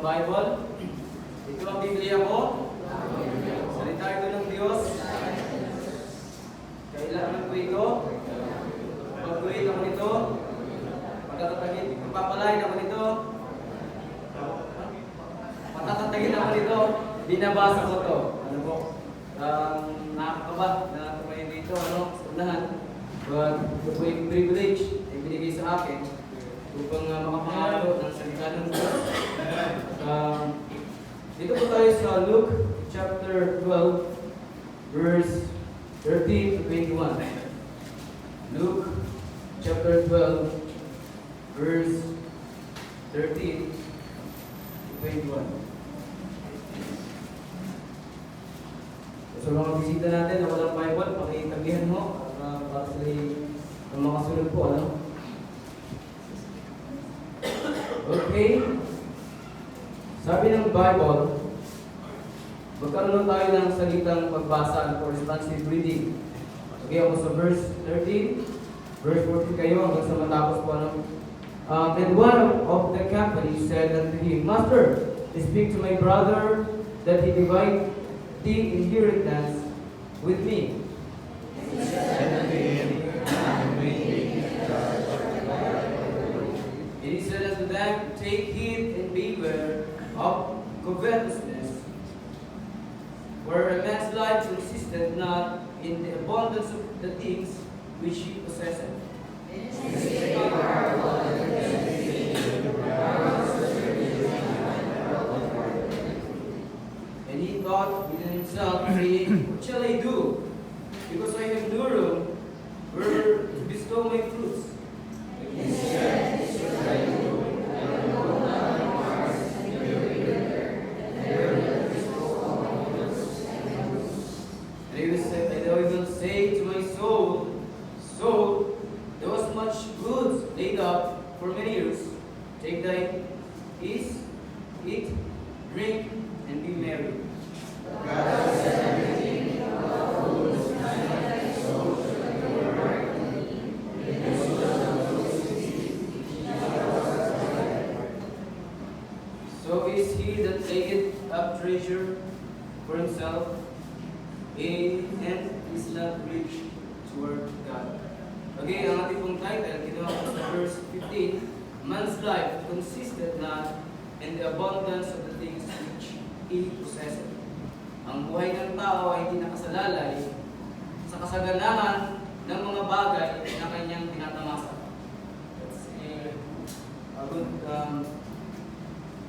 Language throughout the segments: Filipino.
Bible. Ito ang Biblia ko. Salita ito ng Diyos. Kailangan ko ito. Pagkuhin ako nito. Pagtatatagin, pagpapalain ako nito. Patatatagin ako nito. Binabasa ko to. Ano po? Nakakaba na tumayo dito. Sa unahan. But ito po yung privilege na ibinigay sa akin upang makapangaral ng salita ng Diyos. Dito po tayo sa Luke chapter 12, verse 13 to 21. Luke chapter 12, verse 13 to 21. So mga bisita natin na walang Bible, pakitabihan mo para sila makasunod po. Ano? Okay. Sabi ng Bible, magkaroon tayo ng salitang pagbasa or responsive reading. Okay, ako sa verse 13, verse 14 kayo hanggang sa matapos po. And one of the company said unto him, Master, speak to my brother that he divide the inheritance with me. And he said unto them, Take heed and beware of covetousness, where a man's life consisteth not in the abundance of the things which he possesseth. And he thought within himself, saying, What shall I do? Because I have no room where to bestow my fruits. And I will say to my soul, Soul, there was much goods laid up for many years. Take thy ease, eat, drink, and be merry. So is he that taketh up treasure for himself, and is not rich toward God. Okay, ang ating pong title, ginawa ko sa verse 15, Man's life consisted not in the abundance of the things which he possessed. Ang buhay ng tao ay hindi nakasalalay sa kasaganahan ng mga bagay na kanyang tinatamasa. That's a good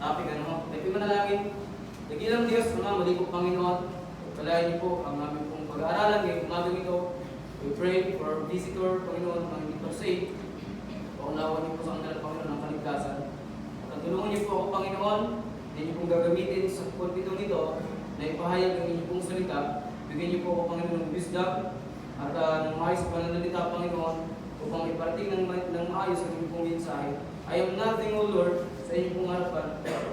topic. May manalangin. Nagilang Diyos, Ama, muli po Panginoon, palayan niyo po ang aming pong pag-aaralan ngayong umagang ito. We pray for our visitor, Panginoon, mga hindi po safe. Paunawan niyo po sa kanila, Panginoon, ng kaligtasan. At tulungan niyo po ako, Panginoon, na niyo pong gagamitin sa pulpito nito na ipahayag ang inyong pong salita. Bigyan niyo po ako, Panginoon, ng wisdom at ng maayos pananalita, Panginoon, upang iparating ng maayos ang inyong pong mensahe. I am nothing, O Lord, sa inyong pong harapan,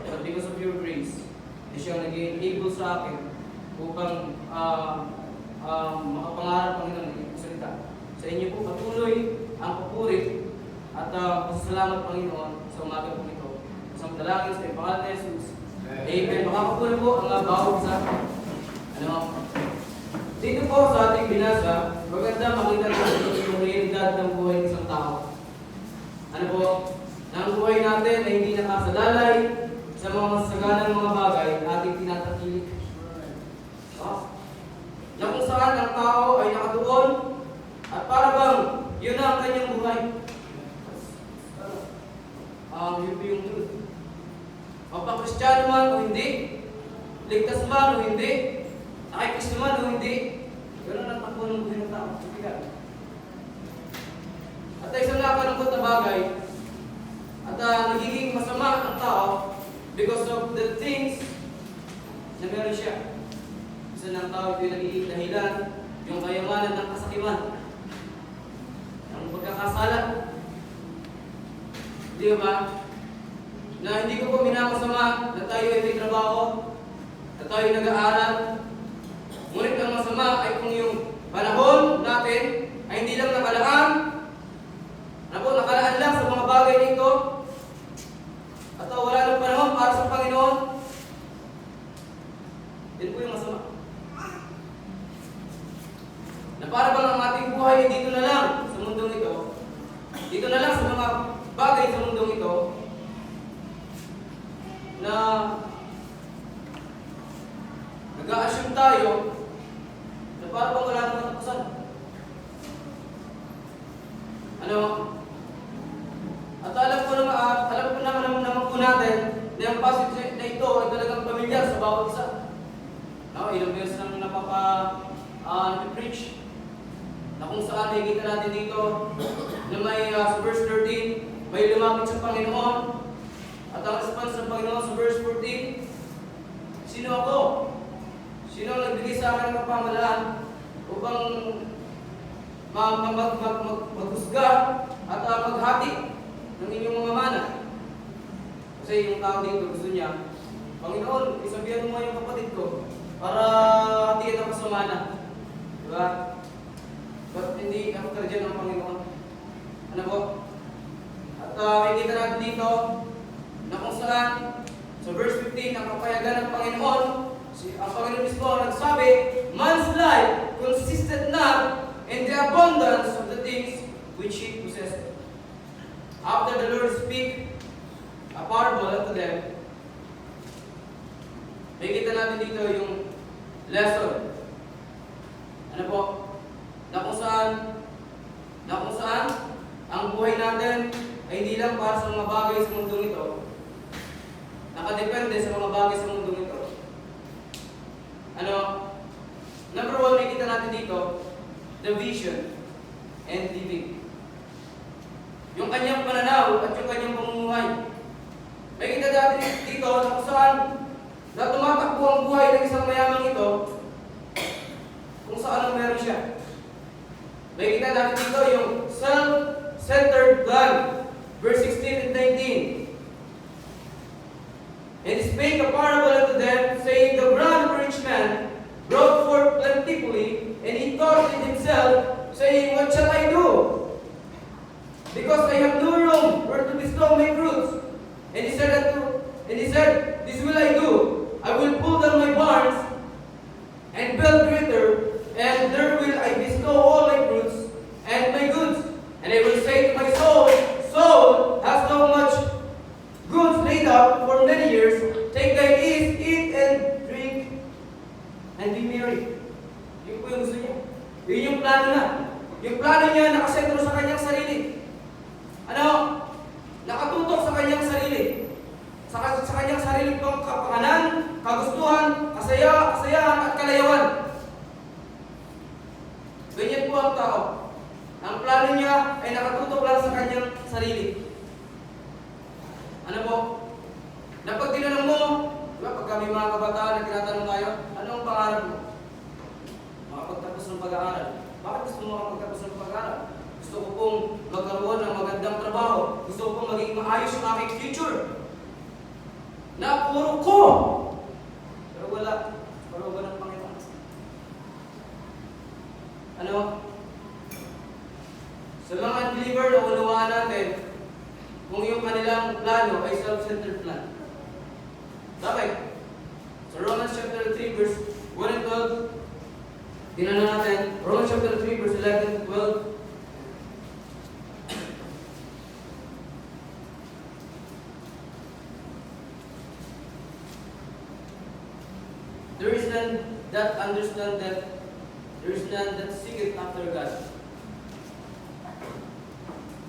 but because of your grace, na siyang nag-enable sa akin upang makapangarap, Panginoon, ng inyong salita. Sa inyo po patuloy ang papuri at pasasalamat, Panginoon, sa umaga po ito. Sa dalangin sa pangalan ni Jesus. Amen. Makapapuna po ang bawat sa dito po sa ating binasa, maganda makita natin yung realidad ng buhay ng isang tao. Ano po? Na ang buhay natin ay hindi nakasalalay sa mga masaganang mga bagay na ating tinatakilik. Na kung saan ang tao ay nakatuon at para bang yun ang kanyang buhay. Yun po yung truth. Mapakristyano man o hindi, ligtas man o hindi, nakikristo man o hindi, ganoon ang takbo ng buhay ng tao. At isang nakalungkot na bagay, at nagiging masama ang tao because of the things na meron siya. Isa ng tao ito yung nagiging dahilan, yung kayamanan ng kasakiman, ng pagkakasala. Di ba? Na hindi ko po minamasama na tayo ay may trabaho, na tayo nag-aaral. Ngunit ang masama ay kung yung panahon natin ay hindi lang nakalaan, nakalaan lang sa mga bagay nito, at wala ng panahon para sa Panginoon, tayo na parang bang wala nang katapusan. Ano? At alam ko naman po natin na yung passage na ito ay talagang pamilyar sa bawat isa. No, ilang beses nang napipreach na kung saan nakikita natin dito na may sa verse 13, may lumapit sa Panginoon at ang response ng Panginoon sa verse 14, sino ako? Sino ang nagbigay sa akin ng kapamalaan upang maghusga at maghati ng inyong mga mana? Kasi yung tao dito gusto niya, Panginoon, isabihan mo yung kapatid ko para hatiin ako sa mana. Diba? But hindi ako tarjan ng Panginoon. Ano po? At makikita natin dito na kung saan sa verse 15, ang kapayagan ng Panginoon, ang Panginoon mismo nagsabi, man's life consisted not in the abundance of the things which he possessed. After the Lord speak a parable unto them, makikita natin dito yung lesson. Ano po? Na kung saan ang buhay natin ay hindi lang para sa mga bagay sa mundong ito. Nakadepende sa mga bagay sa mundong ito. Ano? Number 1, makikita natin dito, the vision and living. Yung kanyang pananaw at yung kanyang pamumuhay. Makikita natin dito na kung saan na tumatakbo ang buhay ng isang mayamang ito kung saan ang meron siya. Makikita natin dito yung self-centered plan. Verse 16 and 19. And he spake a parable unto them, saying, the ground of a rich man brought forth plentifully, and he thought in himself, saying, what shall I do? Because I have no room where to bestow my fruits. And he said, this will I do. I will pull down my barns and build greater, and there will I bestow all my fruits and my goods. And I will say to my soul, soul, hast thou much goods laid up for many years? Take thy ease, eat and drink, and be merry. Yun po yung gusto niya. Yun yung plano na. Yung plano niya nakasentro sa kanyang sarili. Ano? Nakatutok sa kanyang sarili. Sa kanyang sarili pang kapanganan, kagustuhan, kasayahan at kalayawan. Ganyan po ang tao. Ang plano niya ay nakatutok lang sa kanyang sarili. Ano po? Napag tinanong mo, diba, pag kami mga kabataan na tinatanong tayo, ano ang pangarap mo? Makapagtapos ng pag-aaral. Bakit gusto mo makapagtapos ng pag-aaral? Gusto ko pong magkaroon ng magandang trabaho. Gusto ko pong maging maayos yung aking future. Napuro ko! Pero wala. Pero wala ng Panginoon. Ano? Sa mga unbeliever na unawaan natin, kung yung kanilang plano ay self-centered plan. Bakit? Sa Romans chapter 3 verse 1 and 12, tingnan natin, Romans chapter 3 verse 11 and 12. There is none that understand that, there is none that seeketh after God.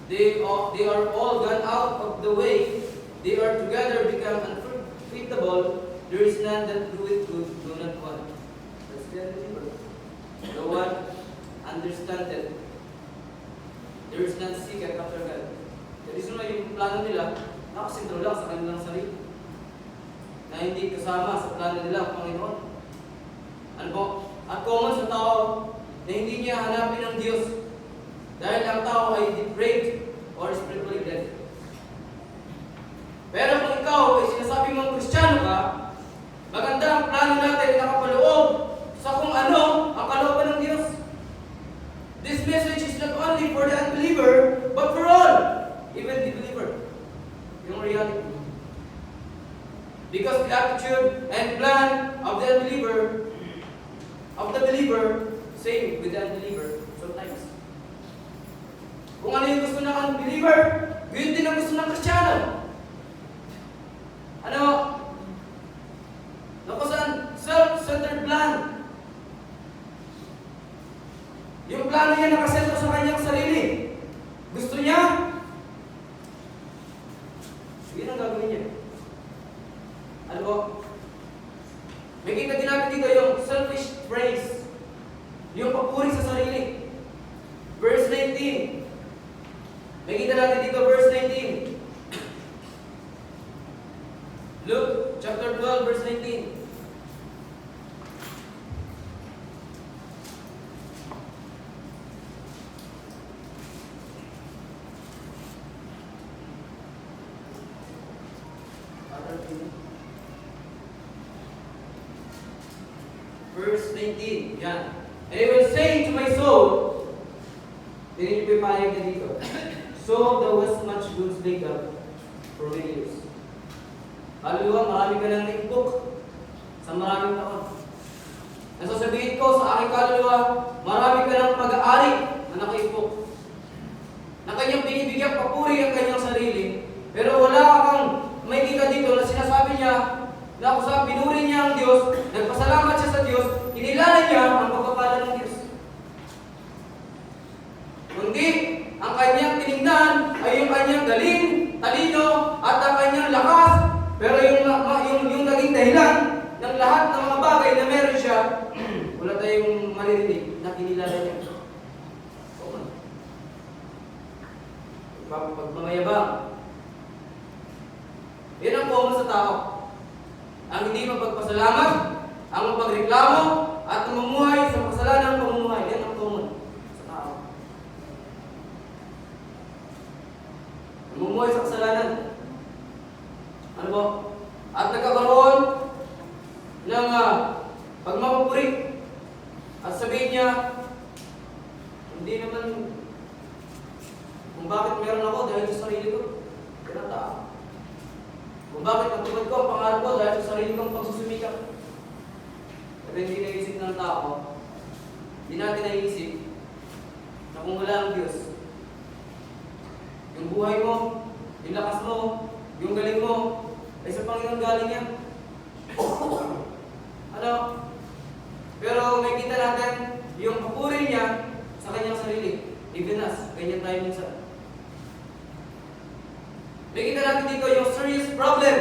They are all gone out of the way. They are together become unprofitable. There is none that doeth good, do not one. That's the believer. The one understandeth. There is none seeketh after God. The reason why yung plano nila, nakasentro lang sa kanilang sarili. Na hindi kasama sa plano nila ang Panginoon. Ano po? At common sa tao na hindi niya hanapin ang Diyos. Dahil ang tao ay depraved or spiritually dead. Pero kung ikaw ay sinasabi mong Kristiyano ka, maganda ang plano natin na nakapaloob sa kung ano ang kalooban ng Diyos. This message is not only for the unbeliever, but for all, even the believer. Yung reality. Because the attitude and plan of the believer, same with the unbeliever sometimes. Kung ano yung gusto ng unbeliever, yun din ang gusto ng Kristiyano. Ano? Nakusan, self-centered plan. Yun ang gagawin niya. Ano po? May kita din natin dito yung selfish praise. Yung papuri sa sarili. Verse 19. May kita natin dito, verse 19. Luke chapter 12, verse 19. Verse 19. Yan. And I will say to my soul, hindi niyo pipayag na dito. So there was much goods laid up for many years. Hallelujah, marami ka nang naipok sa maraming taon. Nasasabihin ko sa aking kaluluwa, marami ka ng pag-aari na nakaipok. Na kanyang binibigyan papuri ang kanyang sarili, pero wala kang may kita dito na sinasabi niya na kung saan pinuri niya ang Diyos, nagpasalamat siya sa Diyos, kinilala niya ang pagpapala ng Diyos. Kundi, ang kanyang tinignan ay yung kanyang galing, talino, at ang kanyang lakas, pero yung naging dahilan ng lahat ng mga bagay na meron siya, wala tayong maririnig na kinilala niya. Pagmamayabang. Yan ang common sa tao. Ang hindi mapagpasalamat, ang mapagreklamo, at mamumuhay sa kasalanang pamumuhay. Yan ang common sa tao. Mamumuhay sa kasalanan. Ano po? At nagkakaroon ng pagmamapuri. At sabihin niya, hindi naman kung bakit meron ako dahil sa sarili ko. Yan ang tao. Kung bakit natupad ko ang pangarap ko dahil sa sarili kong pagsusumikap. Pero hindi naisip ng tao, hindi natin naisip na kung wala ang Diyos, yung buhay mo, yung lakas mo, yung galing mo, ay sa Panginoon galing yan. Ano? Pero may kita natin yung papuri niya sa kanyang sarili. Even us, ganyan tayo minsan. May kita natin dito yung serious problem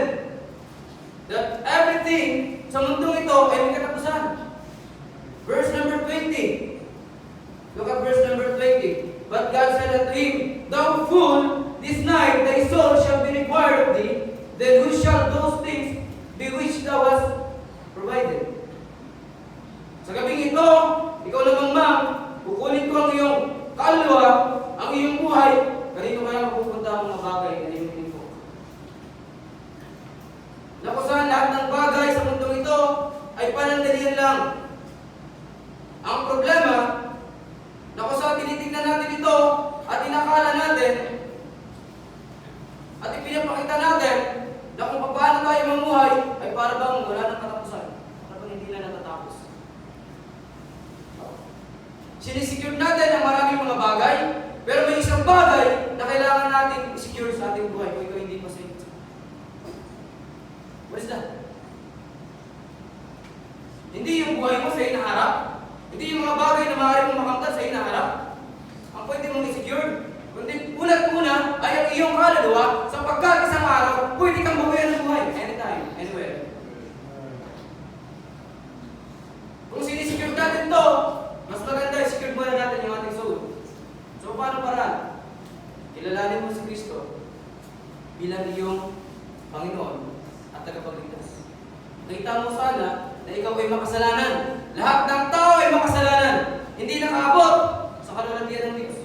that everything sa mundong ito ay may katapusan. Verse number 20. Look at verse number 20. But God said unto him, Thou fool, this night thy soul shall be required of thee, then who shall those things be which thou hast provided? Sa gabing ito, ikaw lamang ma'am, kukunin ko ang iyong kaluluwa, ang iyong buhay, kanino kaya mapupunta ang mga bagay na iyong info? Na kung saan lahat ng bagay sa mundong ito ay panandalian lang. Ang problema, na kung saan tinitignan natin ito at inakala natin at ipinapakita natin na kung paano tayo mamuhay ay para bang wala nang katapusan. Para bang hindi na natatapos. Sinisecure natin ang maraming mga bagay, pero may isang bagay na kailangan natin i-secure sa ating buhay kung ito hindi pa safe. What is that? Hindi yung buhay mo sa inaharap, hindi yung mga bagay na maaari mong makamtan sa inaharap. Ang pwede mong i-secure, kundi ulat-una ay ang iyong kaluluwa sapagkat isang araw, pwede kang mabuhay ng buhay. Anytime, anywhere. Kung sinisecure natin to, mas maganda i-secure muna natin yung ating soul. So, paano paraan? Kilalanin mo si Kristo bilang iyong Panginoon at tagapagligtas. Nakita mo sana na ikaw ay makasalanan. Lahat ng tao ay makasalanan. Hindi nakaabot sa kalulatian ng Diyos.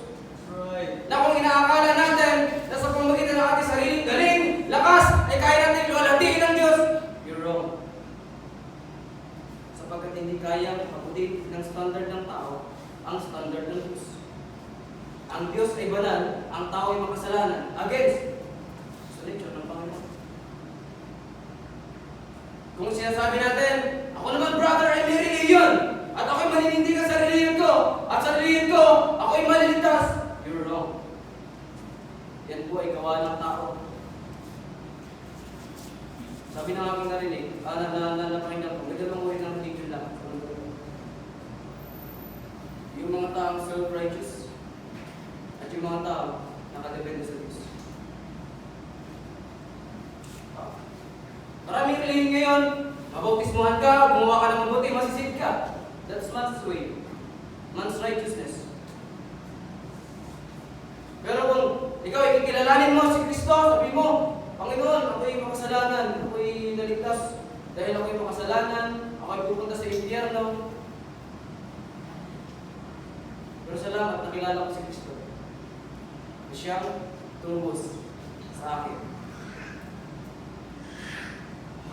Right. Na kung inaakala natin na sa pamamagitan ng ating sariling galing, lakas, ay kaya natin luwalhatiin ng Diyos, you're wrong. Sapagkat hindi kayang pagutin ng standard ng tao ang standard ng Diyos. Ang Diyos ay banal, ang tao ay makasalanan. Against sa nature ng Panginoon. Kung sinasabi natin, ako naman brother ay may religion, at ako'y maninindigan sa religion ko, at sa religion ko, ako'y maliligtas, you're wrong. Yan po ay gawa ng tao. Sabi ng aking narinig, napakinggan ko, may dalawang uri ng religion lang. Yung mga taong self-righteous, at yung mga tao nakadepende sa Diyos. ngayon, mabautismuhan ka, gumawa ka ng mabuti, masisave ka. That's man's way. Man's righteousness. Pero kung ikaw ay kikilalanin mo si Kristo, sabi mo, Panginoon, ako'y makasalanan, ako'y naligtas dahil ako'y makasalanan, ako'y pupunta sa impyerno. Pero salamat, nakilala ko si Kristo. Siyang tubos sa akin.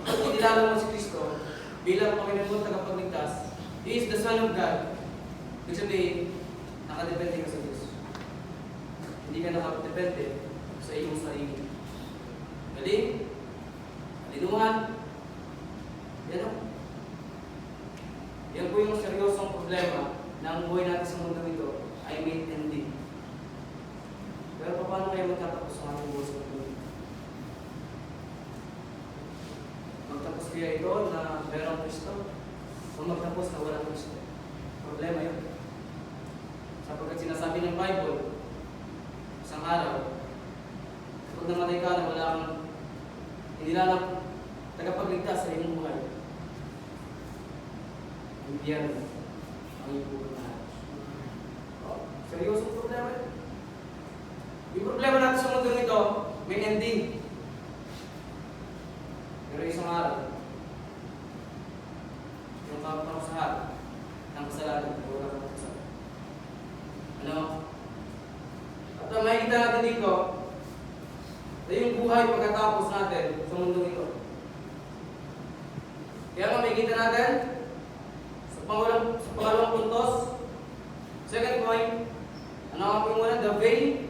Kapag kinilala mo si Kristo bilang Panginoon tagapagligtas, He is the Son of God. Ibig sabihin, nakadepende ka sa Diyos. Hindi ka nakadepende sa iyong sarili. Galing, kalinuhan, yan o. Yan po yung seryosong problema na ang buhay natin sa mundo ito ay may ending. Pero paano kayo magtatapos ang ating buhay sa mundo ito? Magtapos kaya ito na merong Kristo o magtapos na walang Kristo? Problema yun. Sapagkat sinasabi ng Bible, isang araw, kapag namatay ka na wala kang inilalap tagapagligtas sa iyong buhay, impyerno ang ipupunahan. Seryosong problema yun. Yung problema natin sa mundo nito, may ending. Pero isang araw, yung kapakasahan ng kasalanan, wala kang kasalanan. Ano? At ang makikita natin dito, na yung buhay pagkatapos natin sa mundo ito. Kaya nga makikita natin, sa pangalawang puntos, second point, ano nga po yung una? The veil,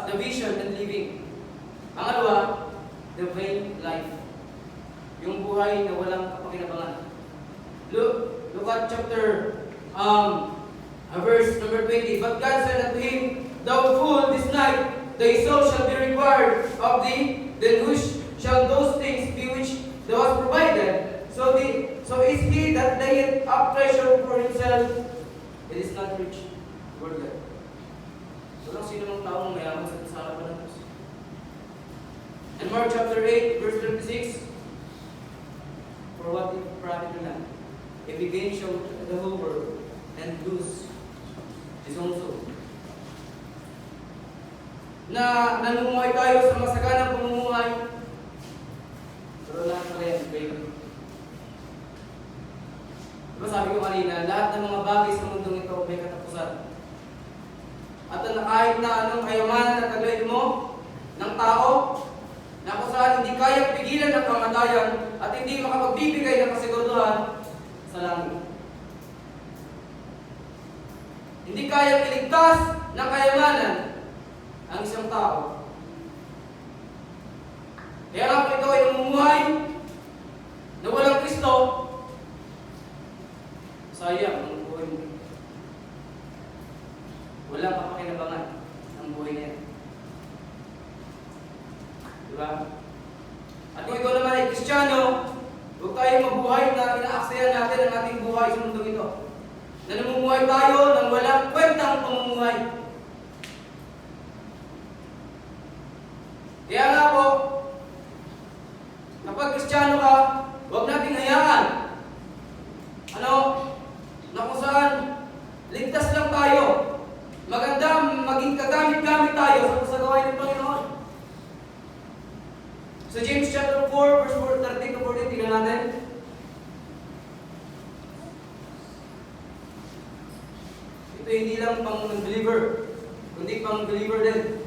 the vision and living. Pangalawa, the veil life. Yung buhay na walang kapakinabangan. Look at chapter verse number 20. But God said unto him, Thou fool, this night thy soul shall be required of thee, then whose shall those things be which thou hast provided? So is he that layeth up treasure for himself, it is not rich toward God. Walang sino ng taong mayaman sa harapan ng Diyos. And Mark chapter 8, verse 36, For what it profit a man, if he gain the whole world, and lose his own soul. Na nanumuhay tayo sa masaganang pamumuhay, pero lahat pala yan, baby. Diba sabi ko kanina, lahat ng mga bagay sa mundong ito may katapusan. At kahit na anong kayamanan at kagawin mo ng tao, na kung saan hindi kayang pigilan ang kamatayan at hindi makapagbibigay ng kasiguraduhan sa langit. Hindi kayang iligtas ng kayamanan ang isang tao. Kaya nga kung ikaw ay namumuhay na walang Kristo, sayang ang buhay mo. Walang kapakinabangan ang buhay niya. Diba? At kung ikaw naman ay Kristiyano, huwag tayong mabuhay na inaaksayan natin ang ating buhay sa mundo ito. Na namumuhay tayo ng walang kwentang pamumuhay. Kaya nga po, kapag Kristiyano ka, huwag nating hayaan. Na kung saan, ligtas lang tayo. Maganda, maging kagamit-gamit tayo sa kasagawain ng Panginoon. So James chapter 4, verse 13 to 14, tingnan natin. Ito hindi lang pang non-believer, kundi pang believer din.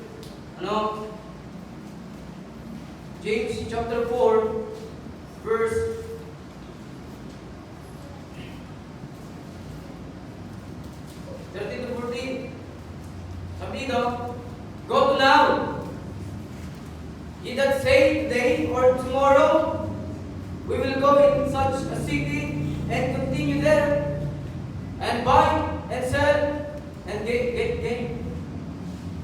James chapter 4, verse 13 to 14. Sabi dito, Go now. Ye that say today or tomorrow, we will go in such a city and continue there, and buy and sell and get gain.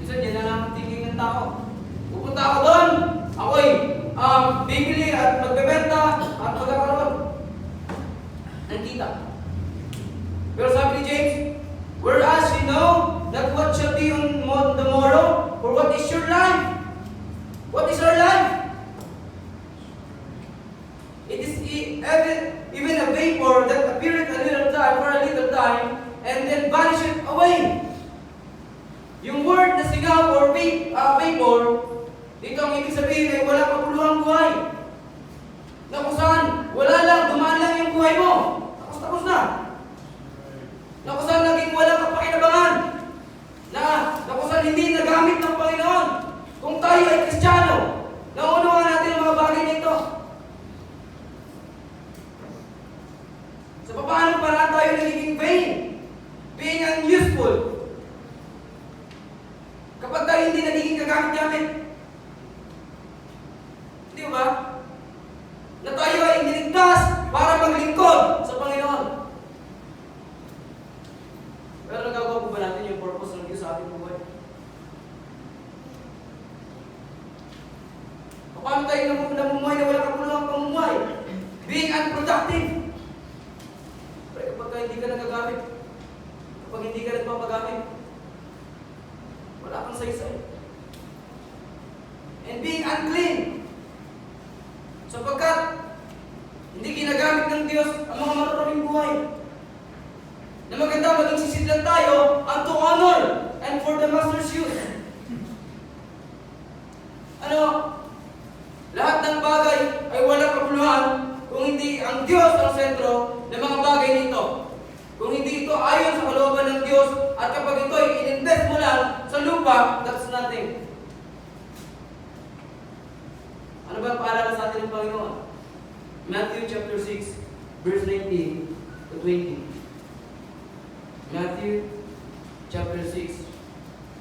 Minsan yan na lang ang thinking ng tao. Pupunta ako doon, ako'y bibili at magbebenta at magkakaroon ng kita. Pero sabi ni James, whereas you know that what shall be on the morrow, for what is your life? What is our life? even a vapor that appeareth a little time for a little time, and then vanisheth away. Yung word na singaw or vapor, dito ang ibig sabihin ay wala kapuluhang buhay. Na kung saan, wala lang, dumaan lang yung buhay mo. Tapos na. Na kung saan naging walang kapakinabangan. Na kung saan hindi nagamit ng Panginoon. Kung tayo ay Kristiyano, nauunawaan natin ang mga bagay nito. Sa paano paraan tayo nagiging vain, being unuseful, kapag tayo hindi nagiging kagamit-gamit. Hindi ba? Na tayo ay niligtas para maglingkod sa Panginoon. Pero nagagawa po ba natin yung purpose ng Diyos sa ating buhay? Paano tayo namumuhay na walang kapuluhang pamumuhay? Being unproductive. Pero kapag hindi ka nagagamit, kapag hindi ka nagpapagamit, wala kang saysay. And being unclean. Sapagkat hindi ginagamit ng Diyos ang mga maruraming buhay. Na maganda maging sisidlan tayo unto honor and for the Master's use. Lahat ng bagay ay walang kapuluhan kung hindi ang Diyos ang sentro ng mga bagay nito. Kung hindi ito ayon sa kalooban ng Diyos at kapag ito ay in-invest mo lang sa lupa, that's nothing. Ano ba ang paalala sa atin ng Panginoon? Matthew chapter 6, verse 19 to 20. Matthew chapter 6,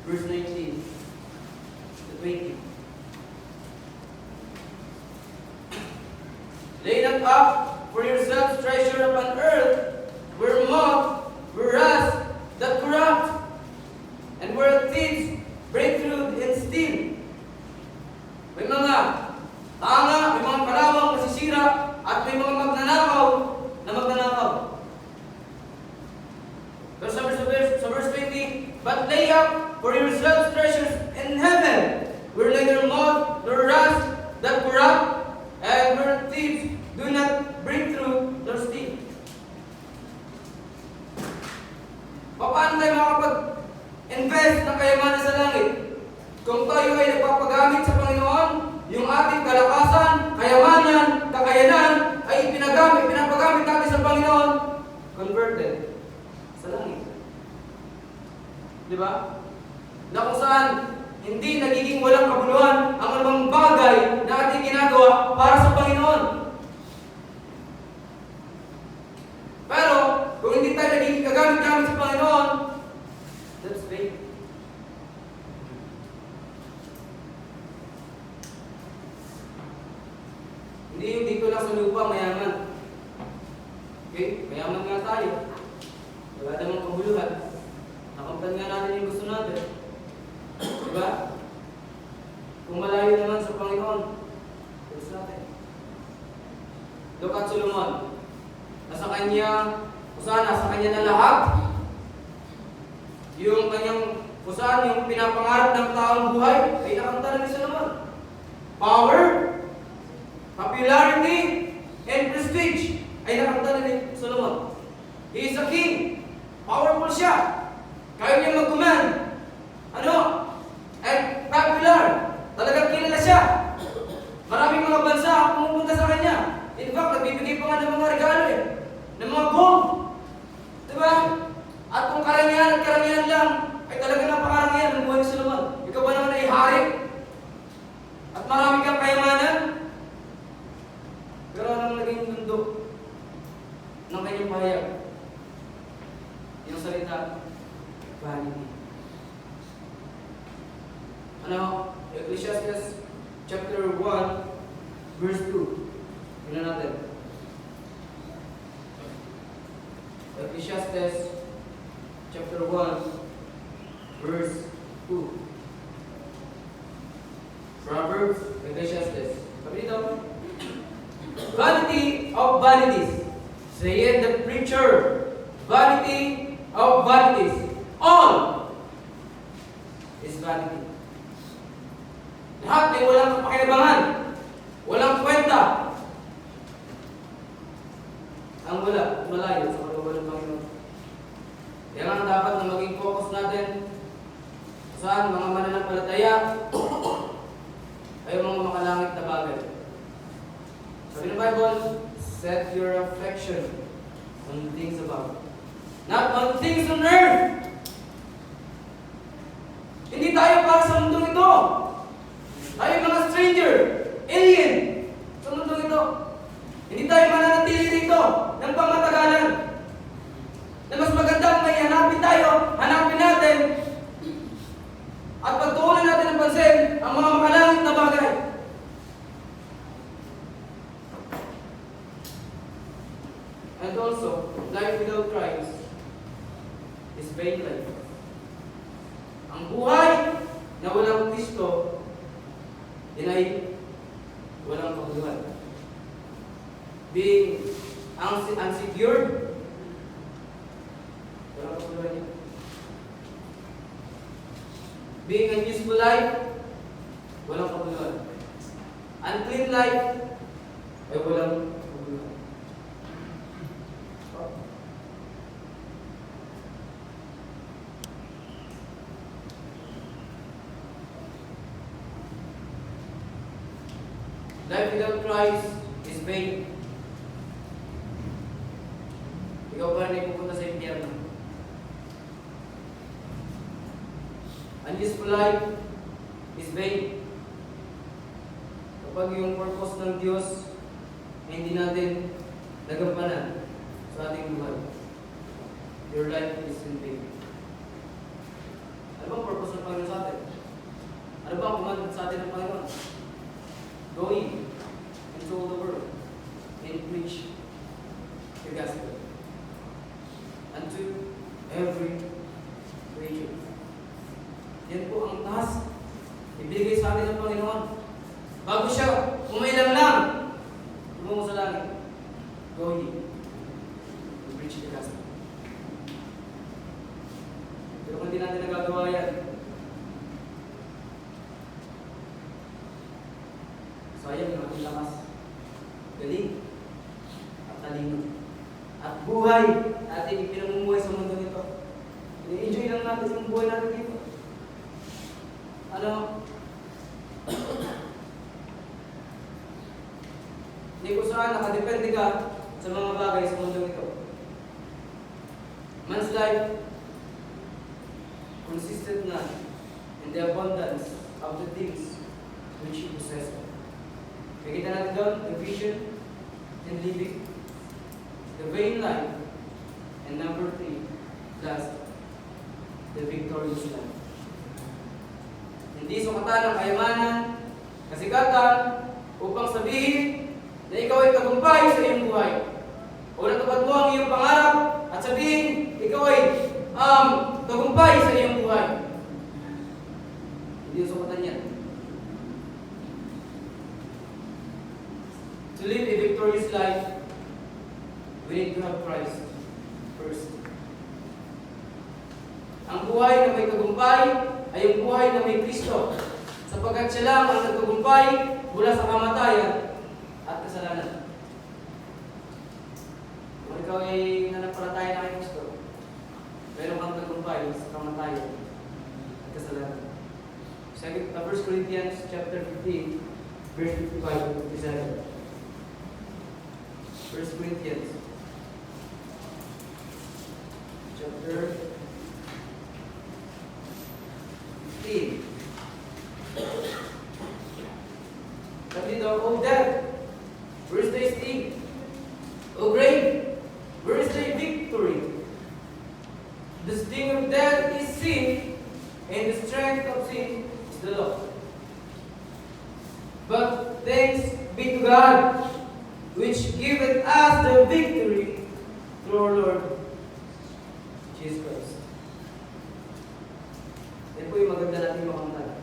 verse 19 to 20. Lay not up for yourselves treasure upon earth, where moth, where rust, that corrupt, and where thieves break through and steal. May mga tanga, may mga kalawang masisira, at may mga magnanakaw na magnanakaw. Pero sa verse 20, but lay up for yourselves treasures in heaven, where neither moth nor rust that corrupt, and where thieves do not break through nor steal. Paano tayo makapag-invest ng kayamanan sa langit? Kung tayo ay nagpapagamit sa Panginoon, yung ating kalakasan, kayamanan, kakayanan, ay pinapagamit natin sa Panginoon, converted sa langit. Di ba? Na kung saan hindi nagiging walang kabuluhan ang anumang bagay na ating ginagawa para sa Panginoon. Pero, kung hindi tayo nagiging kagamit-gamit sa Panginoon, that's faith. Hindi yung dito lang sa lupa, mayaman. Okay? Mayaman nga tayo. Wala namang kabuluhan. Nakamtan nga natin yung gusto natin. Diba? Kung malayo naman sa Panginoon, gusto natin. Look at Solomon. Nasa kanya, sa kanya na lahat. Yung kanyang, yung pinapangarap ng taong buhay, ay nakamtan ni Solomon. Power, popularity, and prestige ay nakamtan ni Solomon. He is a king. Powerful siya. Kaya niya mag-command. And popular. Talagang kilala siya. Maraming mga bansa ang pumupunta sa kanya. In fact, nagbibigay pa nga ng mga regalo ng mga gold. Diba? At kung karangyaan lang, ay talaga napakarangyaan ng buhay ni Solomon. Ikaw ba naman ay hari? At marami kang kayamanan? Pero anong naging mundo ng kanyang pahayag? Yung salita, vanity. Ecclesiastes chapter 1, verse 2. Tingnan natin. Ecclesiastes chapter 1, verse 2. Proverbs, Ecclesiastes. Sabi dito, vanity of vanities, saith the preacher, vanity of vanities. All is vanity. Lahat ay walang kapakinabangan, walang kwenta. Bible, set your affection on things above, not on things on earth. Hindi tayo para sa mundong ito. Tayo mga stranger, alien, sa mundong ito. Hindi tayo mananatili dito ng pangmatagalan. Na mas magandang may hanapin tayo, hanapin natin, at pagtuunan natin ng pansin ang mga makalangit na bagay. And also, life without Christ is vain life. Ang buhay na walang Kristo, yan ay walang pagduhan. Being unsecured, walang pagduhan yan. Being a useful life, walang pagduhan. Unclean life, ay walang pagduhan. Life without Christ is vain. Ikaw pa rin pupunta sa impyerno. Unuseful life is vain. Kapag yung purpose ng Diyos ay hindi natin nagampanan sa ating buhay, your life is in vain. Ano bang purpose ng Panginoon sa atin? Ano bang command sa atin ng Panginoon? Go in into all the world and preach the gospel unto every creature. Yan po ang task ibigay sa atin ng Panginoon. Bago siya umailang lang, tumungo sa langit. Go in and preach the gospel. Pero kung hindi natin nagagawa yan, sayang ang ating lakas, galing, at talino, at buhay na ating pinamumuhay sa mundo nito. I-enjoy lang natin yung buhay natin dito. Ano? Hindi ko saan nakadepende ka sa mga bagay sa mundo nito. Man's life consisted not in the abundance of the things which he possessed. Nakita natin doon, the vision and living, the vain life, and number 3, last, the victorious life. Hindi sukatan ng kayamanan, kasikatan, upang sabihin na ikaw ay tagumpay sa iyong buhay. O natupad mo ang iyong pangarap at sabihin, ikaw ay tagumpay sa iyong buhay. Hindi sukatan yan. To live a victorious life, we need to have Christ first. Ang buhay na may tagumpay ay ang buhay na may Kristo, sapagkat siya lang ang nagtagumpay mula sa kamatayan at kasalanan. Kung ikaw ay nanampalataya na kay Kristo, meron kang tagumpay sa kamatayan at kasalanan. 1 Corinthians chapter 15, verse 55 to 57. 1 Corinthians chapter 15. Sabi daw, O death, where is thy sting? O grave, where is thy victory? The sting of death is sin, and the strength of sin is the law. But thanks be to God, which giveth us the victory through our Lord Jesus Christ. Yan po yung maganda natin makamtan.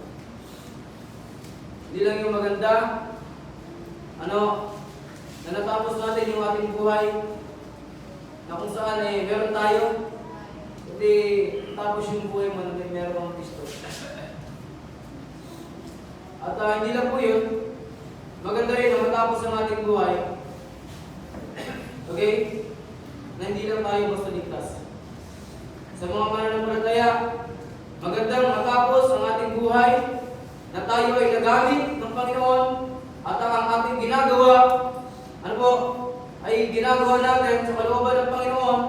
Hindi lang yung maganda, na natapos natin yung ating buhay, na kung saan meron tayo, kundi tapos yung buhay mo na may meron kang Kristo. At hindi lang po yun, maganda rin na matapos ang ating buhay, okay? Na hindi lang tayo basta ligtas. Sa mga mananampalataya, magandang matapos ang ating buhay na tayo ay nagamit ng Panginoon at ang ating ginagawa, ano po ginagawa natin sa kalooban ng Panginoon,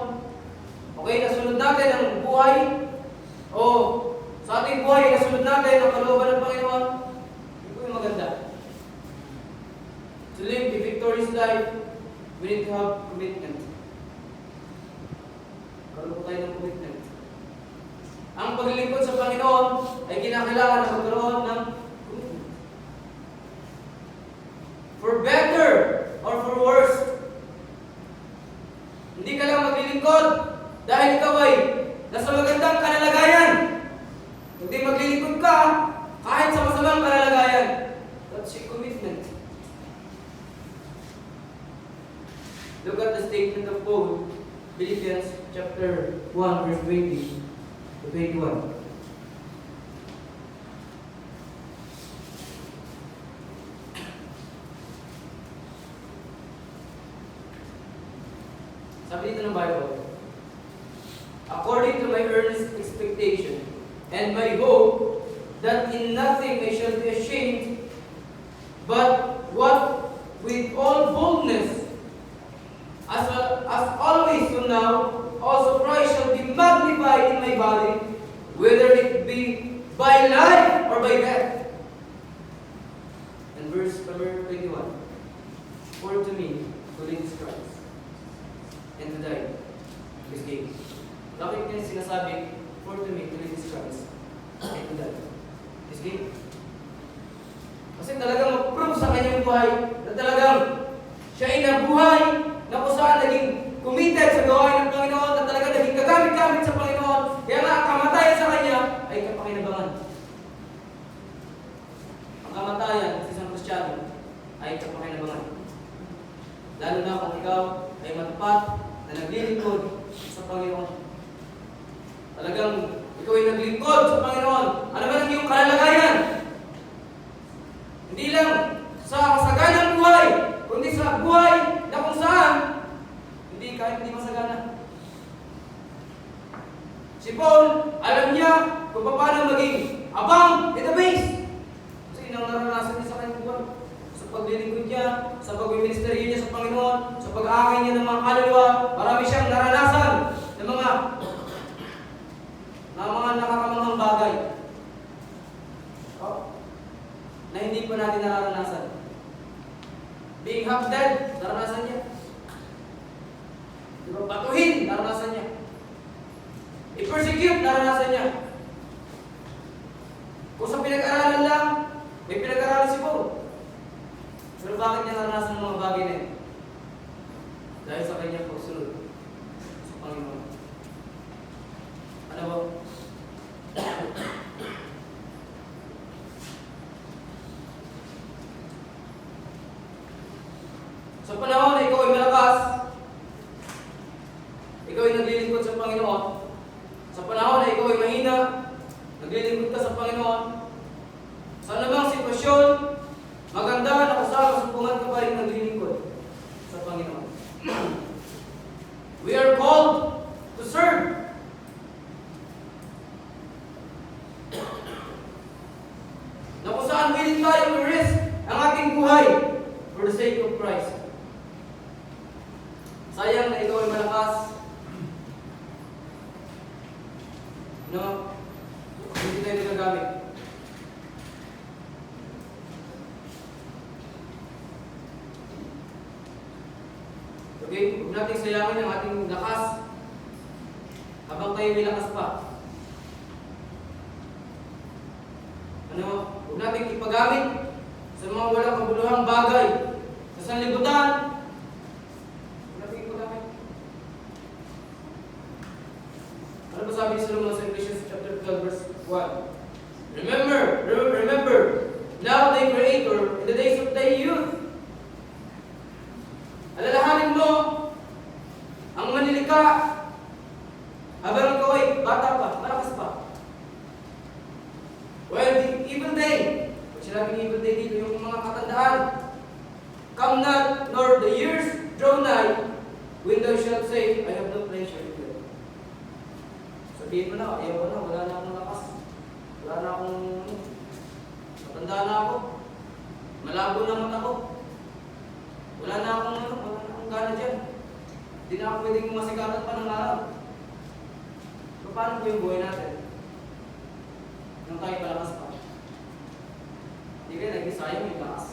okay, nasunod natin ang buhay, o sa ating buhay, nasunod natin ang kalooban ng Panginoon, ito yung maganda. To live a victorious life, we need to have commitment. Karoon tayo ng commitment. Ang paglilingkod sa Panginoon ay kinakailangan na magkaroon ng commitment. For better or for worse. Hindi ka lang maglilingkod dahil ikaw ay nasa magandang kalalagayan. Hindi maglilingkod ka kahit sa masamang kalalagayan. That's your commitment. Look at the statement of Paul, Philippians chapter 1, verse 20 to 21. Sabi dito ng Bible, according to my earnest expectation and my hope that in nothing I shall be ashamed, but what with all boldness, as always so now, also Christ shall be magnified in my body, whether it be by life or by death. And verse number 21, for to me, to live is Christ, and to die is gain. Bakit niya sinasabi, for to me, to live is Christ, and to die is gain? Kasi talagang mag-prove sa kanyang buhay na talagang siya ay nabuhay na kung saan naging committed sa gawain ng Panginoon, na talaga naging kagamit-gamit sa Panginoon. Kaya nga, ang kamatayan sa kanya ay kapakinabangan. Ang kamatayan sa isang Kristiyano ay kapakinabangan. Lalo na kung ikaw ay matapat na naglilingkod sa Panginoon. Talagang ikaw ay naglingkod sa Panginoon. Ano ba ang iyong kalalagayan? Hindi lang sa masaganang buhay, kundi sa buhay na kung saan kahit hindi masagana. Si Paul, alam niya kung paano maging abang in the base. Kasi yun ang naranasan niya sa kanyang buhay. Sa paglilingkod niya, sa pag-ministeryo niya sa Panginoon, sa pag-aakay niya ng mga kaluluwa, marami siyang naranasan ng mga nakakamanghang bagay. Na hindi pa natin naranasan. Being half dead, naranasan niya. Batuhin, naranasan niya. I-persecute, naranasan niya. Kung sa pinag-aralan lang, may pinag-aralan si Paul. Pero bakit niya naranasan ng mga bagay na yun? Dahil sa kanyang pagsunod sa Panginoon. Ano ba? Sa panahon na ikaw ay malakas, ikaw ay naglilingkod sa Panginoon. Sa panahon na ikaw ay mahina, naglilingkod ka sa Panginoon. Sa anumang sitwasyon, maganda na kasama ka pa rin naglilingkod sa Panginoon. We are called to serve. Na kung saan willing tayo i-risk ang ating buhay for the sake of Christ. Sayang na ikaw ay malakas. No? Hindi tayo nagagamit. Okay? Huwag natin sayangin ang ating lakas habang tayo may lakas pa. Ano? Huwag natin ipagamit sa mga walang kabuluhang bagay. Sa sanlibutan, ano ba sabi ni Solomon sa Ephesians chapter 12 verse 1? Remember, now thy Creator in the days of thy youth. Alalahanin mo ang manilika habang ikaw ay bata pa, malakas pa. Well, the evil day, pag sinabing evil day dito, yung mga katandaan, come not, nor the years draw nigh, when thou shalt say, I have no pleasure in them. Sabihin mo na, ayaw ko na, wala na akong lakas. Wala na akong, matanda na ako. Malabo na mata ko. Wala na akong gana dyan. Hindi na ako pwedeng masikatan pa ng araw. So, paano po yung buhay natin? Nung tayo palakas pa. Hindi kayo nag-isayang yung lakas.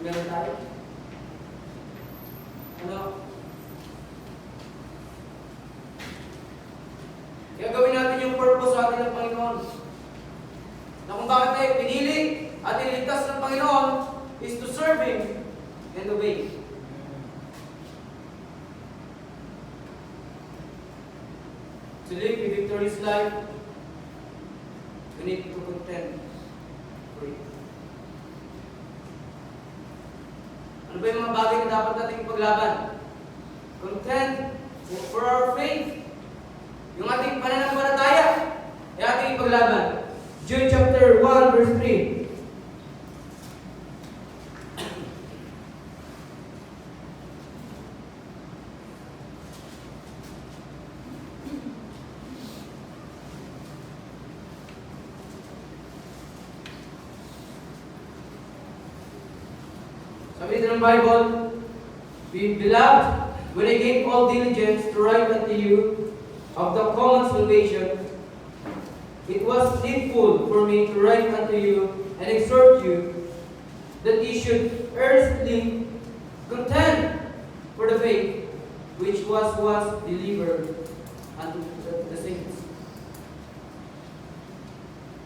Meron tayo. Ano? Kaya gawin natin yung purpose sa atin ng Panginoon. Na kung bakit tayo pinili at iniligtas ng Panginoon is to serve Him and obey. To live a victorious life, we need to contend for it. Ano ba yung mga bagay na dapat nating paglaban? Contend for our faith. Yung ating pananampalataya ay ating ipaglaban. Jude chapter 1 verse 3. Sabi dito ng Bible, Beloved, when I gave all diligence to write unto you of the common salvation, it was needful for me to write unto you and exhort you that ye should earnestly contend for the faith which was delivered unto the saints.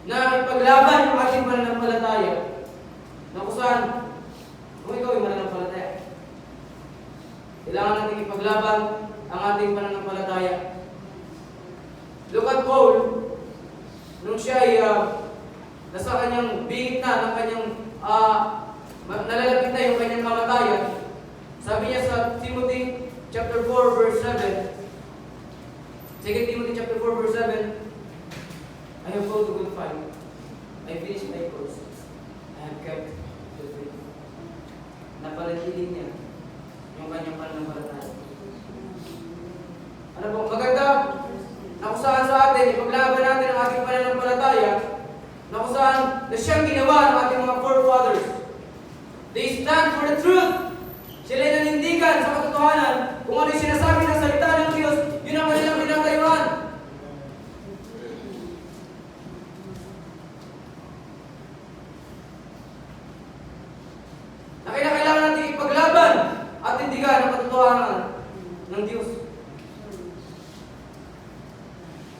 Na ipaglaban yung ating pananampalataya na kung saan kung ikaw ay mananampalataya, kailangan natin ipaglaban ang ating pananampalataya. Look at Paul, nung siya ay nasa kanyang bingit na, ng kanyang nalalapit na yung kanyang kamatayan, sabi niya sa Timothy chapter 4 verse 7, 2 Timothy chapter 4 verse 7, I have fought a good fight, I finished my course, I have kept the faith. Napanatili niya yung kanyang pananampalataya. Ano po? Maganda na kung saan sa atin, ipaglaban natin ang ating pananampalataya, na kung saan na siyang ginawa ng ating mga forefathers. They stand for the truth. Sila ay nanindigan sa katotohanan. Kung ano yung sinasabi ng salita ng Diyos, yun ang kanilang pinatayuan. Na kailangan natin ipaglaban at tindigan ang katotohanan ng Diyos.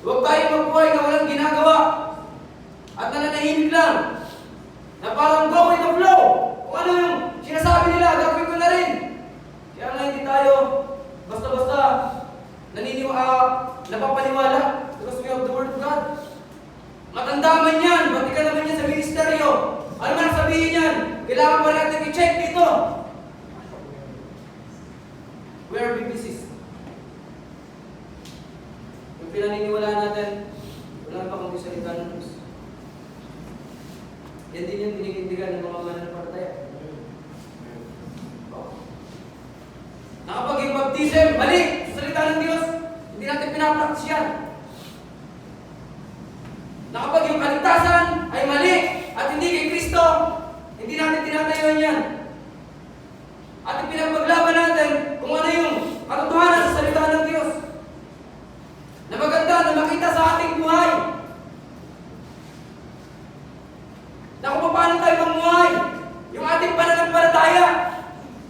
Huwag tayong magbuhay na walang ginagawa at nananahimik lang na parang go with the flow. Kung ano yung sinasabi nila, gagawin ko na rin. Kaya nga hindi tayo basta-basta napapaniwala because we have the Word of God. Matanda man yan, bati ka naman yan sa ministeryo. Ano man ang sabihin yan? Kailangan pa natin i-check dito. We are witnesses. Yung pinaniniwala natin, wala pa kung salita ng Diyos. Yan din yung pininindigan ng mga mananampalataya. Nakapag-baptism, mali! Sa salita ng Diyos, hindi natin pinapraktis yan. Nakapag yung kaligtasan ay mali at hindi kay Kristo, hindi natin tinatayuan yan. At ipinagpaglaban natin kung ano yung katotohanan sa salita ng Diyos. Na maganda na makita sa ating buhay. Na kung paano tayo mamuhay, yung ating pananampalataya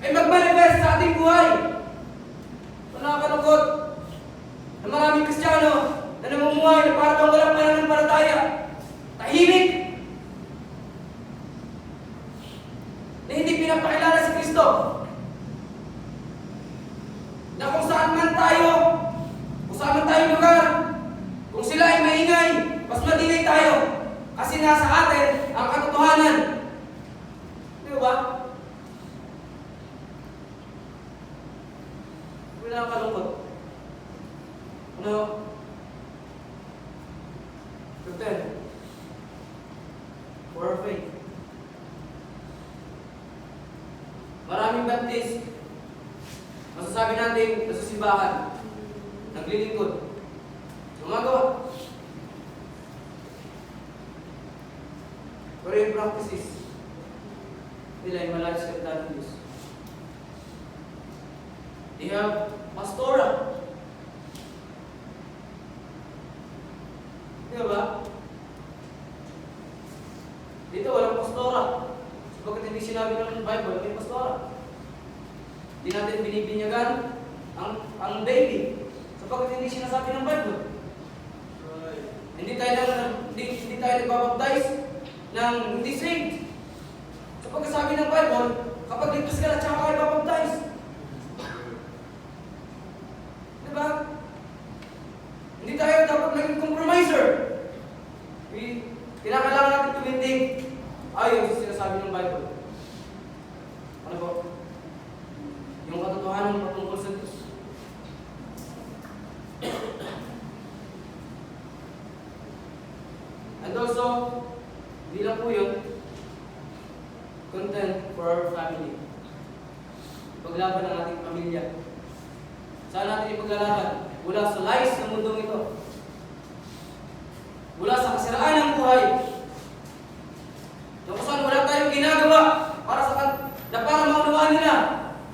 ay magmanifest sa ating buhay. So nakakalungkot na maraming Kristiyano na namumuhay na parang walang pananampalataya. Tahimik. Na hindi pinapakilala si Kristo. Na kung saan man tayo lugar, kung sila ay maingay, mas matingay tayo. Kasi nasa atin ang katotohanan. Di ba? Wala kang kalungkot. Ano? Pretend. For our faith. Maraming Baptist, masasabi natin sa simbahan, naglilingkod. Gumagawa. Pero yung practices, nila ay malayo sa salita ng Diyos. They have pastora. Di ba? Dito walang pastora. Sapagkat hindi sinabi ng Bible, may pastora. Hindi natin binibinyagan ang baby. Sapagkat hindi sinasabi ng Bible. Hindi tayo nagbabaptize ng hindi saved. Sapagkat sabi ng Bible, kapag ligtas ka na, tsaka kayo babaptize. Diba? Hindi tayo dapat naging compromiser. Kinakailangan natin tumindig ayon sa sinasabi ng Bible. Ano po? Yung katotohanan patungkol sa Diyos. And also, hindi lang po yun, content for our family. Paglaban ng ating pamilya. Saan natin ipaglalaban? Mula sa lies ng mundong ito. Mula sa kasiraan ng buhay. Na kung saan wala tayong ginagawa para maunawaan nila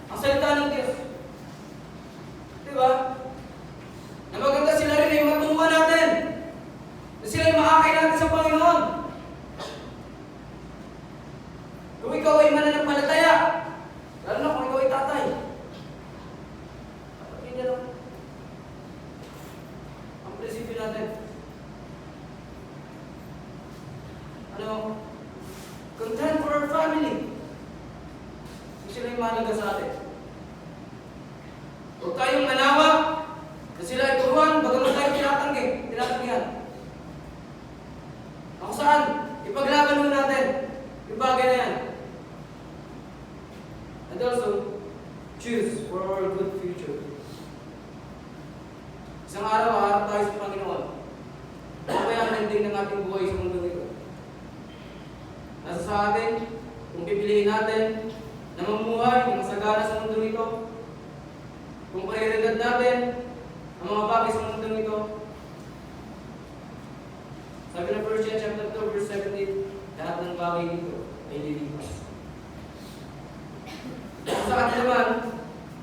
ang salita ng Diyos. Diba? Na maganda sila rin ay matuwa natin. Na sila ay maakay natin sa Panginoon. Kung ikaw ay mananampalataya, lalo na kung ikaw ay tatay, dapat yun lang ang prinsipyo natin. Ano? Content for our family. Kung sila ay mahalaga sa atin. Huwag tayong manawa na sila ay turuan, bagamat tayo tinatanggihan. Kung saan, ipaglaban mo natin yung bagay na yan. And also, choose for our good future. Isang araw, haharap tayo sa Panginoon. Ano kaya ang ending ng ating buhay sa mundo nito? Nasa sa atin, kung pipiliin natin na mamuhay ng masagana sa mundo nito, kung prioridad natin ang mga bagay sa mundo nito. Sabi ng 1 John chapter 2, verse 17, lahat ng bagay dito ay lilipas. Sa atin naman,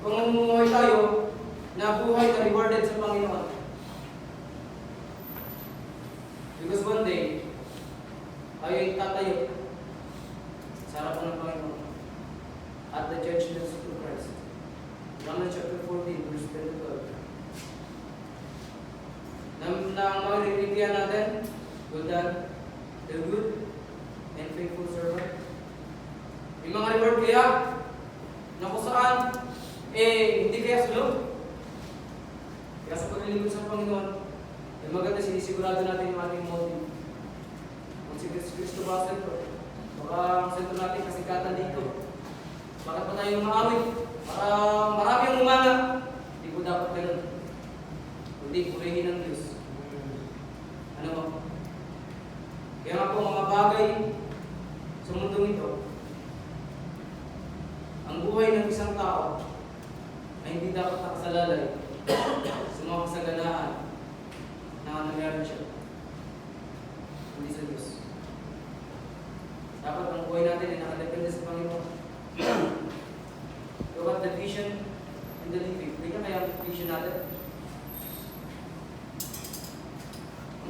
kung mamumuhay tayo na buhay na rewarded sa Panginoon. Because one day, tayo ay tatayo sa harapan ng Panginoon at the judgment seat of Christ. Romans chapter 14, verse 10 to 12. Na ang mga rinitihan natin, well done, the good and faithful servant. May mga reward kaya na kung saan, hindi kaya sulog. Kaya sa paglilingkod sa Panginoon, maganda sinisigurado natin yung ating motive. Kung si Kristo ba sentro? Baka ang sentro natin kasikatan dito. Bakit pa tayo maawit? Para marami ang umanga. Hindi po dapat ganun. Kundi purihin ng Diyos. Ano ba? Kaya nga po mga bagay sa mundong ito, ang buhay ng isang tao ay hindi dapat nakasalalay sa mga kasaganahan na nangyari siya. Hindi sa Diyos. Dapat ang buhay natin ay nakadepende sa Panginoon. So what the vision and the living? Hindi ka kaya ang vision natin?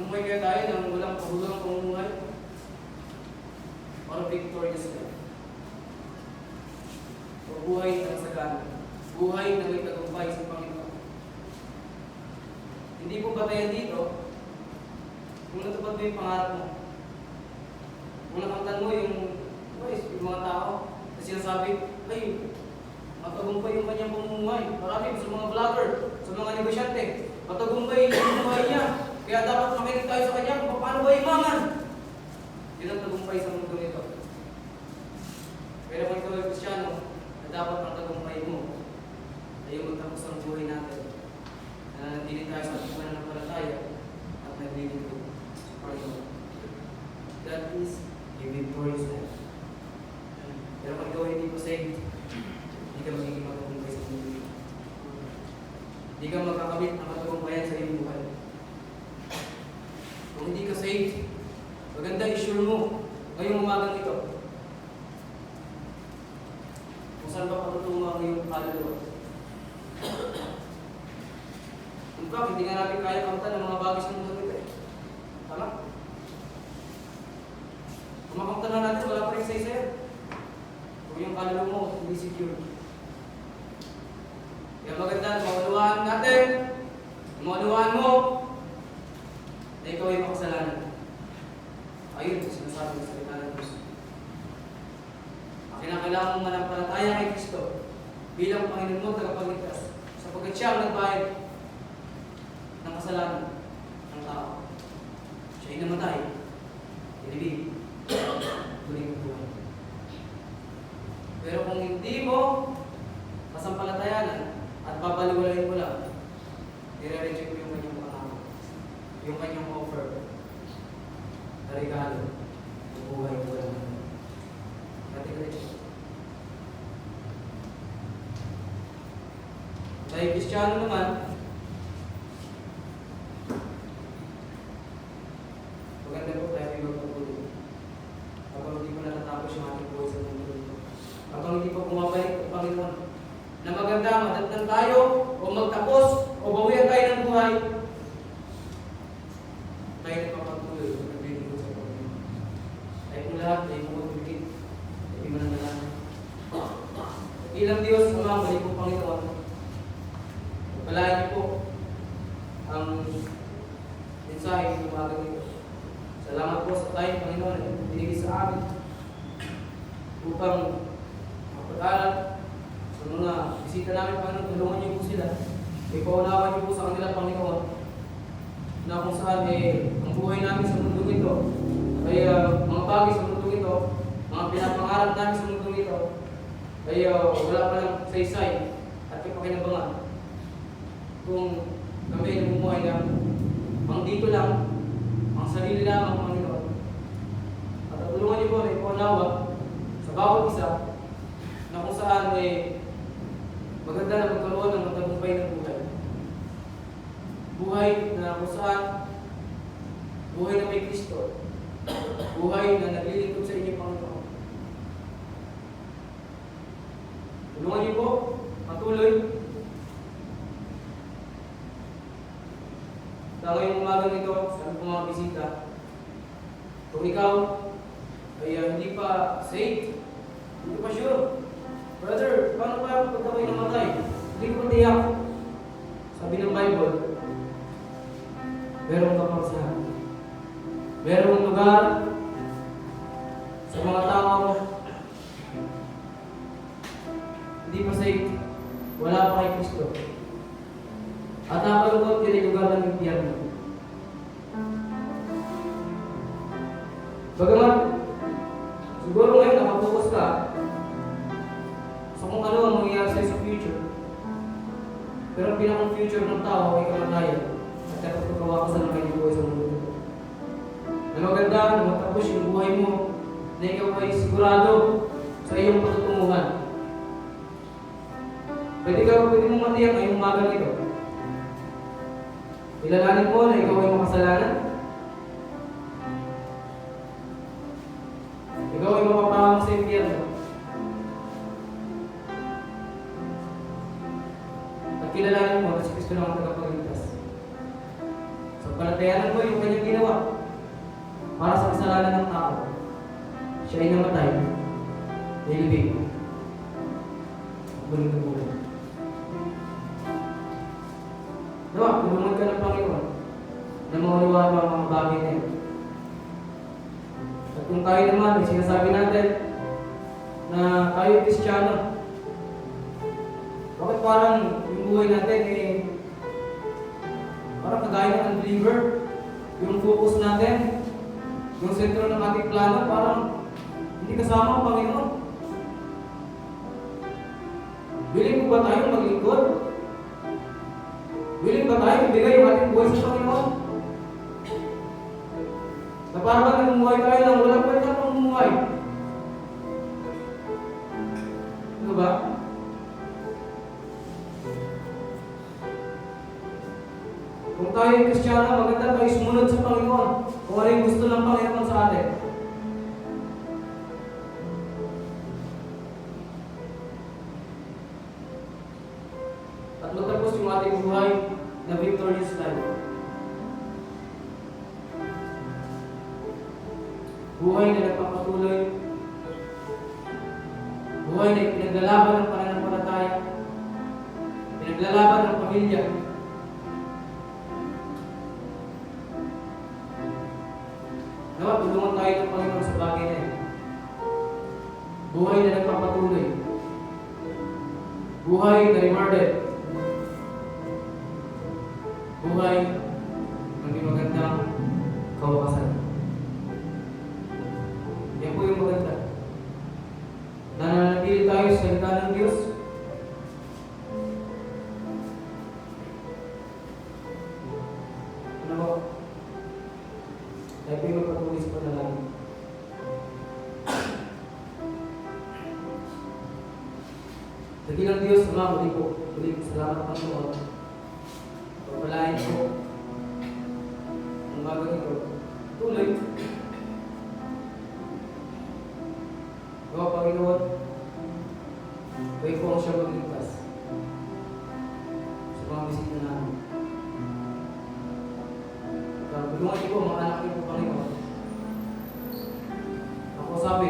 Umuhay kaya tayo ng walang pahulong pamumuhay? Or victorious life? O buhay ng sagana? Buhay na may tagumpay sa Panginoon? Hindi po batayan dito kung natupad mo yung pangarap mo. Kung nakamtan mo yung mga tao na sinasabi, ay, matagumpay yung kanyang pamumuhay. Marami sa mga vlogger, sa mga negosyante, matagumpay yung pamumuhay niya. Kaya dapat makinig tayo sa kanya kung paano ba imangan. Yun ang tagumpay sa mundo nito. Pero kung ikaw ay Kristyano, na dapat ang tagumpay mo ay yung magtapos ang buhay natin. Nanatili tayo sa buhay ng palataya at naglilingkod sa Panginoon. That is a victorious life. Pero kung ikaw hindi po saved, hindi ka magiging matagumpay sa mundo. Hindi ka makakamit ang matagumpayan sa iyong buhay. Kung hindi ka saved, maganda i-sure mo ngayong umagang ito. Kung saan ba patutungo ang iyong kaluluwa. Diba, hindi nga natin kaya kamtan ng mga bagay sa mundo nito eh. Tama? Kung makamtan na natin, wala pa rin isa-isa. Kung yung kaluluwa mo, hindi secure. Kaya maganda na maunawaan natin, maunawaan mo, na ikaw ay makasalanan. Ayun, sinasabi ng salita ng Diyos. Ang kinakailangan mong manampalataya kay Kristo bilang Panginoon mo tagapagligtas, sapagkat siya ang nagbayad ng kasalanan ng tao. Siya ay namatay, inibig, tuloy ng buhay. Pero kung hindi mo masampalatayanan at babaliwalayin mo lang, nire-reject mo yung kanyang pangako, yung kanyang offer, na regalo, yung buhay mo lang. Nati-reject. Dahil Kristiyano naman, maganda po tayo yung magpapatuloy. Habang hindi pa natatapos yung ating buhay sa mundo ito. Habang hindi pa bumabalik ang Panginoon. Na maganda, madatnan tayo, o magtapos, o bawian tayo ng buhay. Tayo nagpapatuloy, nagbibigay sa Panginoon. Tayo kung lahat, tayo kung magbibigay, tayo mananalangin. Ilang Diyos, Ama, balik po Panginoon. Palayan niyo po ang mensahe ng umaga nito. Salamat po sa tayo, Panginoon, na binigay sa amin upang mapag-aral sa mga bisita namin, Panginoon. Tulungan niyo po sila. Ipaunawan niyo po sa kanila, Panginoon, na kung saan ang buhay namin sa mundo ito ay mga bagay sa mundo ito, mga pinapangarap namin sa mundo ito ay wala pa lang saysay at kapakinabangan. Kung kami ay namumuhay lang, pang dito lang, ang sarili lamang, Panginoon. At tulungan niyo po na ipaunawa sa bawat isa na kung saan maganda na magkaroon ng matagumpay ng buhay. Buhay na kung saan, buhay na may Kristo. Buhay na naglilingkod sa inyo, Panginoon. Tulungan niyo po, patuloy. Sa ngayong umaga nito, sa aming mga bisita, kung ikaw ay hindi pa saved, hindi pa sure, brother, paano pa pag ako'y namatay? Hindi ko tiyak. Sabi ng Bible, merong kaparsahan. Merong lugar sa mga tao hindi pa saved, wala pa kay Kristo. At nakalungkot din yung lugar ng impyerno. Bagamat, siguro ngayon nakapokus ka sa kung ano ang mangyayari sa'yo sa future. Pero ang pinakang future ng tao ay kamatayan at kapagkawasan ng kanyang buhay sa mundo nito. Na maganda na matapos yung buhay mo na ikaw ay sigurado sa iyong patutunguhan. Pwede mong matiyak ngayong umaga nito. Ilalanin mo na ikaw ay makasalanan. Ikaw ay mapapahamak sa impyerno. At kilalanin mo na si Kristo na ang tagapagligtas. So, palatayanan mo yung kanyang ginawa para sa kasalanan ng tao. Siya ay namatay. Nilibig. Muling nabuhay. Diba? Tulungan ka ng Panginoon na maunawahan ang mga bagay na yun. At kung tayo naman, sinasabi natin na tayo Kristiyano, bakit parang yung buhay natin parang kagaya ng unbeliever? Yung focus natin, yung sentro ng ating plano, parang hindi kasama ang Panginoon. Willing mo ba tayo maglingkod? Willing ba tayo ibigay yung ating buhay sa Panginoon? Na parang namumuhay tayo lang, walang kwenta pang mumuhay. Ano ba? Kung tayo ay Kristiyano, maganda tayo sumunod sa Panginoon. Kung ano yung gusto ng Panginoon sa atin. At matapos yung ating buhay na victorious life. Buhay na nagpapatuloy. Buhay na pinaglalaban ng pananampalataya. Pinaglalaban ng pamilya. Nawa, tulungan tayo ng Panginoon sa bagay na yan. Buhay na nagpapatuloy. Buhay na rewarded. Buhay na may magandang kawasan. Yan po yung maganda. Nananatili tayo sa salita ng Diyos. Ano ba? Tayo po yung magpatuloy sa panalangin. Dakilang Diyos, Ama, muli po salamat Panginoon. Pagpalain po ang bago nito. Tuloy. Gawa Panginoon, kayo po ang siya magligtas sa mga bisita namin. Tulungan niyo po ang mga anak niyo po, Panginoon. Ako sabi,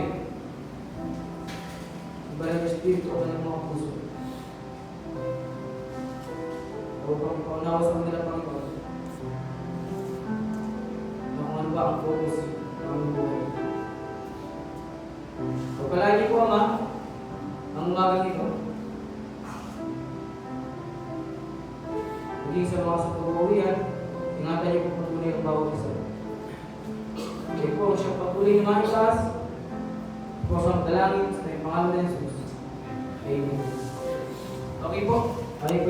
iba ng Espiritu o ng mga puso. O paunawa sa kanila, Panginoon, na kung ano ba ang focus ng aming buhay. Pagpalain niyo po, Ama, ang umagang ito. Maging sa mga sa pag-uwian, ingatan niyo po patuloy ang bawat isa. Kayo po siyang patuloy na maitaas. Po siyang dalangin sa pangalan ng Jesus. Amen. Okay po. Ay po.